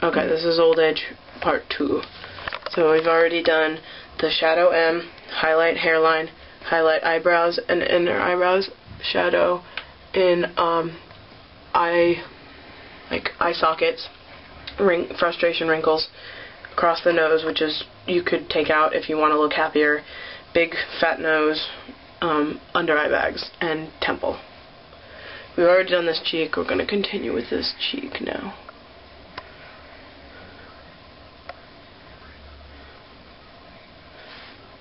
Okay, this is Old Age Part 2. So we've already done the shadow M, highlight hairline, highlight eyebrows and inner eyebrows, shadow in eye sockets, frustration wrinkles across the nose, which is you could take out if you want to look happier, big fat nose, under eye bags, and temple. We've already done this cheek. We're going to continue with this cheek now.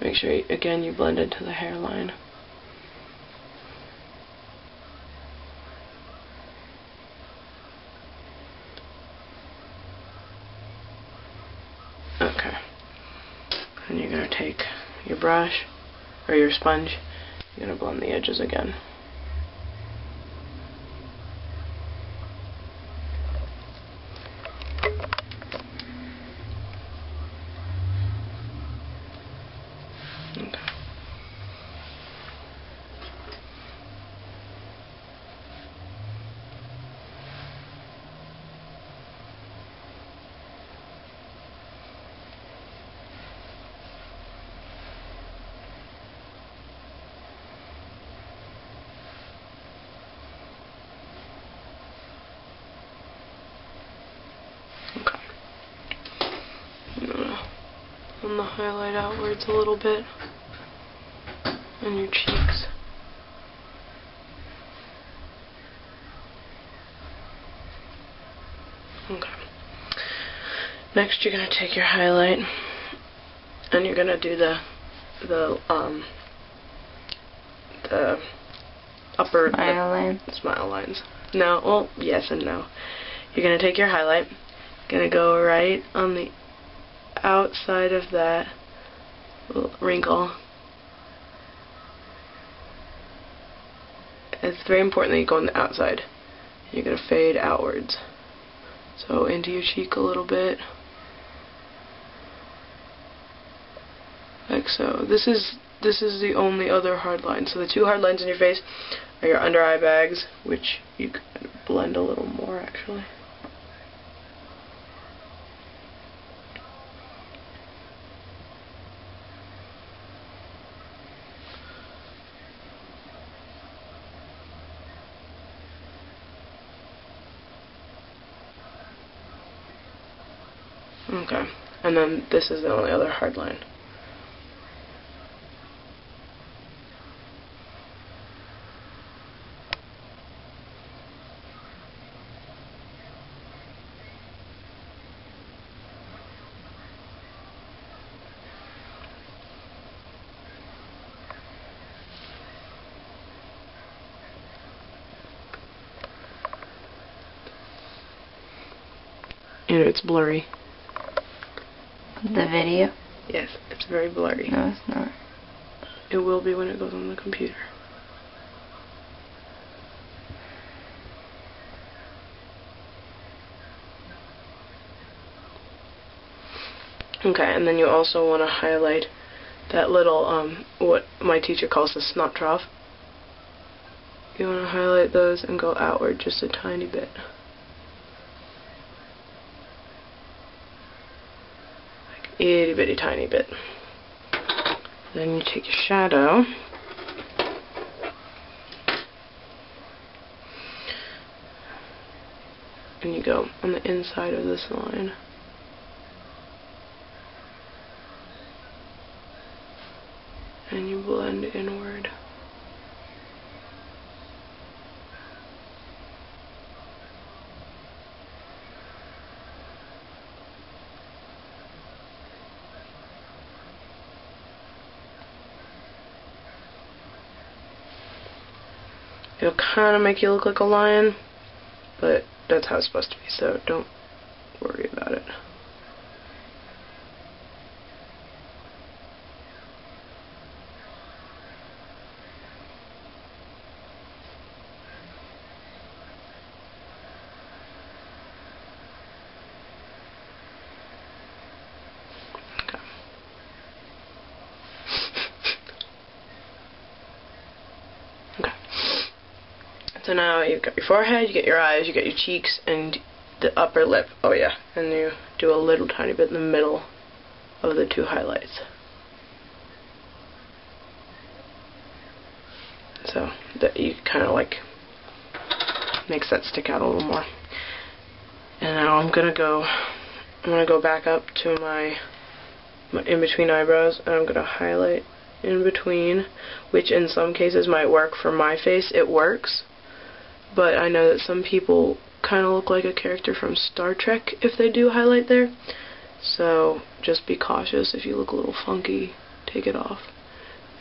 Make sure, again, you blend into the hairline. Okay. And you're going to take your brush, or your sponge, you're going to blend the edges again. And the highlight outwards a little bit on your cheeks. Okay. Next, you're going to take your highlight and you're going to do the upper smile lines. No, well, yes and no. You're going to take your highlight, going to go right on the outside of that little wrinkle. It's very important that you go on the outside. You're going to fade outwards. So into your cheek a little bit. Like so. This is the only other hard line. So the two hard lines in your face are your under eye bags, which you could blend a little more actually. Okay, and then this is the only other hard line. You know, it's blurry. The video? Yes, it's very blurry. No, it's not. It will be when it goes on the computer. Okay, and then you also want to highlight that little, what my teacher calls the snot trough. You want to highlight those and go outward just a tiny bit. Itty bitty tiny bit. Then you take your shadow and you go on the inside of this line. And you blend inward. It'll kind of make you look like a lion, but that's how it's supposed to be, so don't worry about it. So now you've got your forehead, you get your eyes, you get your cheeks, and the upper lip. Oh yeah, and you do a little tiny bit in the middle of the two highlights. So that you kind of like makes that stick out a little more. And now I'm gonna go back up to my in between eyebrows, and I'm gonna highlight in between, which in some cases might work. For my face it works, but I know that some people kind of look like a character from Star Trek if they do highlight there, so just be cautious. If you look a little funky, take it off,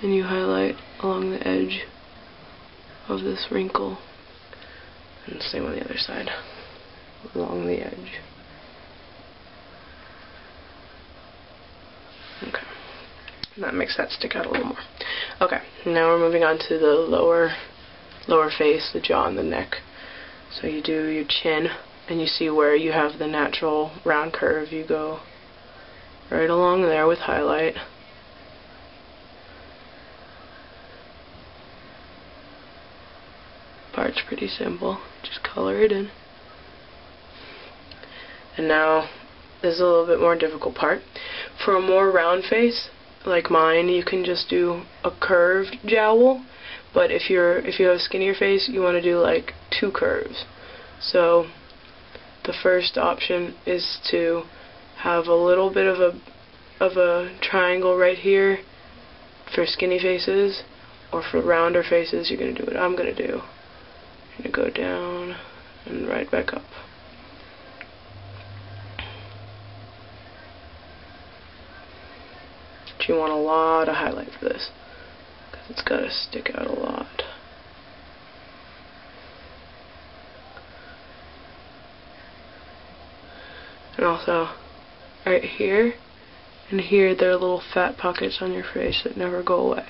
and you highlight along the edge of this wrinkle, and same on the other side, along the edge. Okay, and that makes that stick out a little more. Okay, now we're moving on to the lower face, the jaw and the neck. So you do your chin, and you see where you have the natural round curve. You go right along there with highlight. Part's pretty simple, just color it in. And now this is a little bit more difficult part. For a more round face like mine, you can just do a curved jowl, but if you have a skinnier face, you want to do like two curves. So the first option is to have a little bit of a triangle right here for skinny faces, or for rounder faces you're going to do what I'm going to do. You're going to go down and right back up. But you want a lot of highlight for this, because it's got to stick out a lot. And also, right here and here, there are little fat pockets on your face that never go away.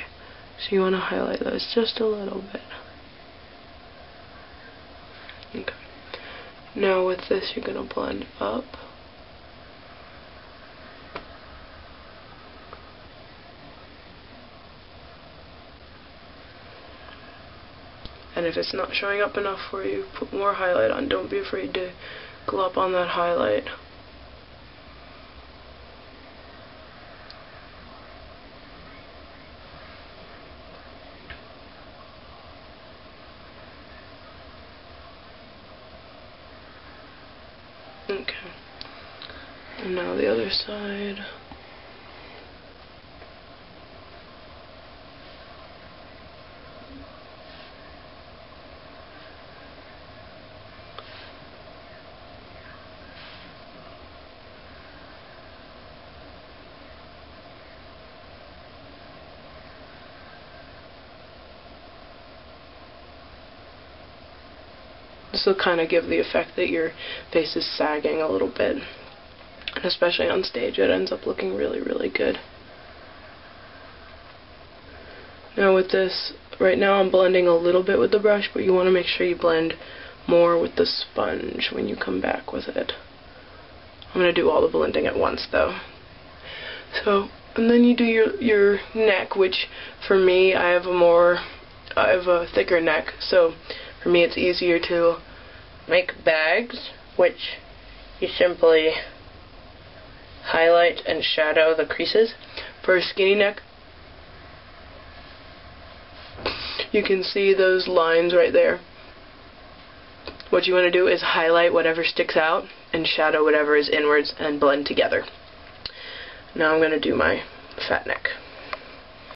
So you want to highlight those just a little bit. Okay. Now with this, you're going to blend up. And if it's not showing up enough for you, put more highlight on. Don't be afraid to glop on that highlight. Okay. And now the other side. This will kind of give the effect that your face is sagging a little bit. And especially on stage, it ends up looking really, really good. Now with this, right now I'm blending a little bit with the brush, but you want to make sure you blend more with the sponge when you come back with it. I'm going to do all the blending at once though. So, and then you do your neck, which for me, I have a thicker neck, so for me it's easier to make bags, which you simply highlight and shadow the creases. For a skinny neck, you can see those lines right there. What you want to do is highlight whatever sticks out and shadow whatever is inwards and blend together. Now I'm going to do my fat neck.